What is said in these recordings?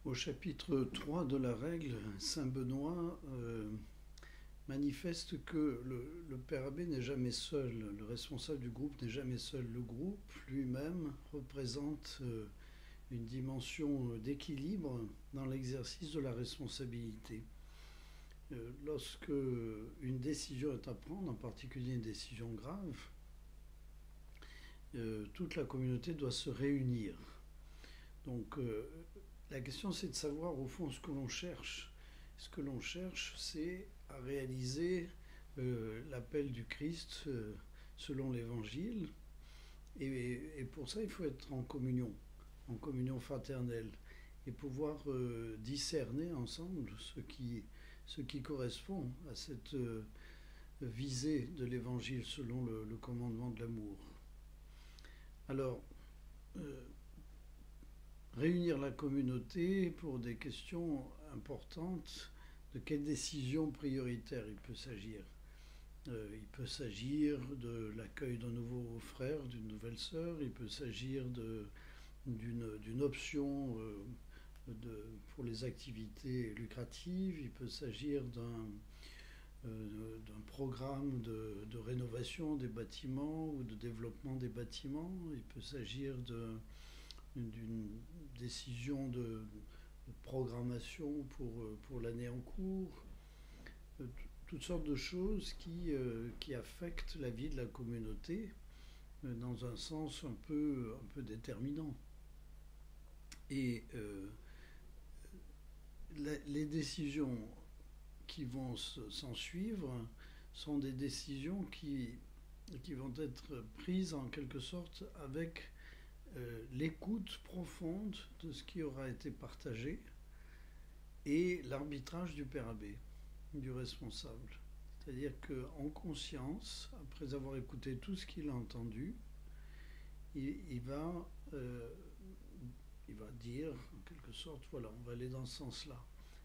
Au chapitre 3 de la règle, saint Benoît manifeste que le père abbé n'est jamais seul, le responsable du groupe n'est jamais seul. Le groupe lui-même représente une dimension d'équilibre dans l'exercice de la responsabilité. Lorsque une décision est à prendre, en particulier une décision grave, toute la communauté doit se réunir. Donc la question, c'est de savoir au fond ce que l'on cherche. Ce que l'on cherche, c'est à réaliser l'appel du Christ selon l'Évangile. Et pour ça, il faut être en communion fraternelle, et pouvoir discerner ensemble ce qui correspond à cette visée de l'Évangile selon le commandement de l'amour. Alors, réunir la communauté pour des questions importantes, de quelle décision prioritaire il peut s'agir. Il peut s'agir de l'accueil d'un nouveau frère, d'une nouvelle sœur, il peut s'agir d'une option pour les activités lucratives, il peut s'agir d'un programme de rénovation des bâtiments ou de développement des bâtiments, il peut s'agir d'une décision de programmation pour l'année en cours, toutes sortes de choses qui affectent la vie de la communauté dans un sens un peu déterminant. Et les décisions qui vont s'en suivre sont des décisions qui vont être prises en quelque sorte avec l'écoute profonde de ce qui aura été partagé et l'arbitrage du père abbé, du responsable. C'est-à-dire qu'en conscience, après avoir écouté tout ce qu'il a entendu, il va dire, en quelque sorte, voilà, on va aller dans ce sens-là.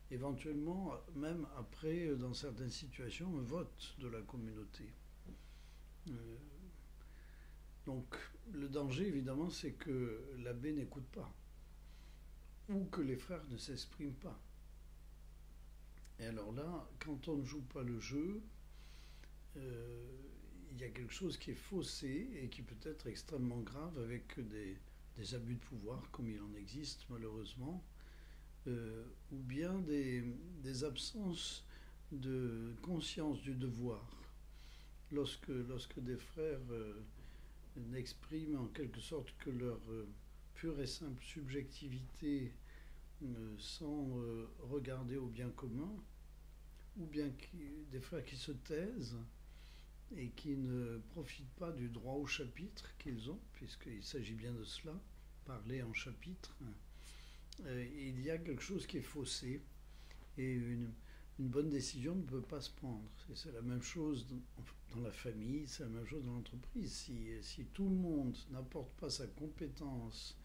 Éventuellement, même après, dans certaines situations, un vote de la communauté. Donc, le danger, évidemment, c'est que l'abbé n'écoute pas, ou que les frères ne s'expriment pas. Et alors là, quand on ne joue pas le jeu, il y a quelque chose qui est faussé et qui peut être extrêmement grave, avec des abus de pouvoir, comme il en existe malheureusement, ou bien des absences de conscience du devoir. Lorsque des frères n'expriment en quelque sorte que leur pure et simple subjectivité sans regarder au bien commun, ou bien des frères qui se taisent et qui ne profitent pas du droit au chapitre qu'ils ont, puisqu'il s'agit bien de cela, parler en chapitre, il y a quelque chose qui est faussé, et une bonne décision ne peut pas se prendre. C'est la même chose dans la famille, c'est la même chose dans l'entreprise. Si tout le monde n'apporte pas sa compétence,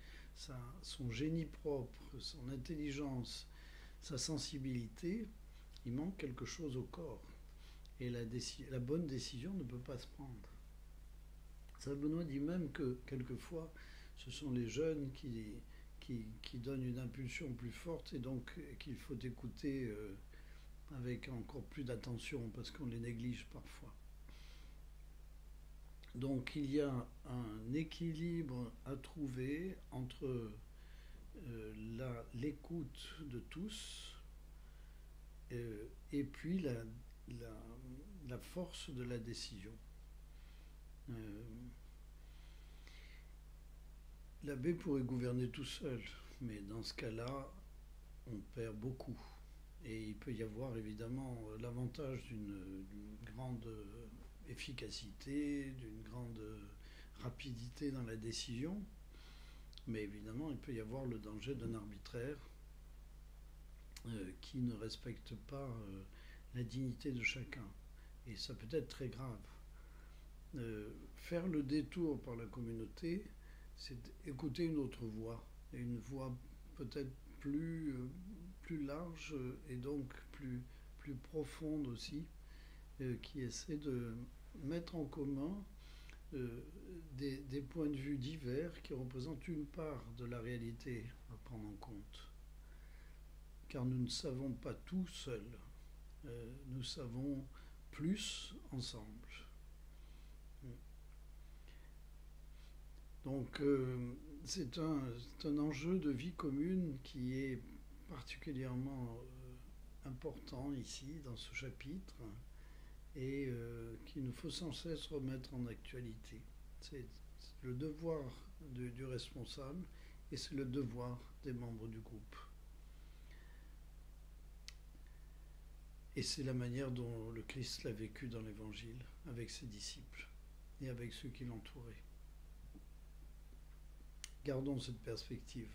son génie propre, son intelligence, sa sensibilité, il manque quelque chose au corps. Et la bonne décision ne peut pas se prendre. Saint Benoît dit même que quelquefois, ce sont les jeunes qui donnent une impulsion plus forte, et donc qu'il faut écouter avec encore plus d'attention parce qu'on les néglige parfois. Donc il y a un équilibre à trouver entre l'écoute de tous et puis la force de la décision. L'abbé pourrait gouverner tout seul, mais dans ce cas-là, on perd beaucoup. Et il peut y avoir évidemment l'avantage d'une grande efficacité, d'une grande rapidité dans la décision, mais évidemment il peut y avoir le danger d'un arbitraire qui ne respecte pas la dignité de chacun. Et ça peut être très grave. Faire le détour par la communauté, c'est écouter une autre voix, et une voix peut-être plus large et donc plus profonde aussi, qui essaie de mettre en commun des points de vue divers qui représentent une part de la réalité à prendre en compte. car nous ne savons pas tout seuls. Nous savons plus ensemble. Donc c'est un enjeu de vie commune qui est particulièrement important ici dans ce chapitre et qu'il nous faut sans cesse remettre en actualité. C'est le devoir du responsable et c'est le devoir des membres du groupe. Et c'est la manière dont le Christ l'a vécu dans l'Évangile avec ses disciples et avec ceux qui l'entouraient. Gardons cette perspective.